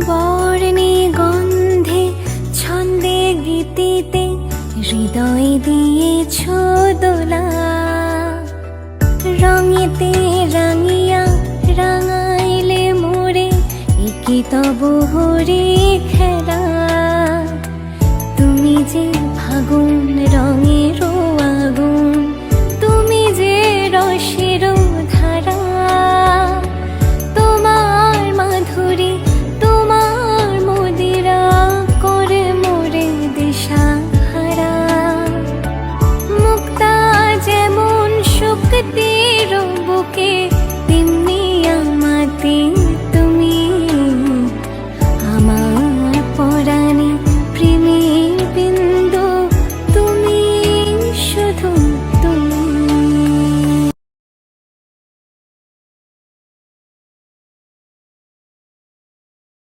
বর্ণে গন্ধে ছন্দে গীতিতে হৃদয় দিয়েছ দোলা, রঙেতে রাঙিয়া রাঙাইলে মোরে একি তব হরি খেলা। তুমি যে ফাগুন রঙের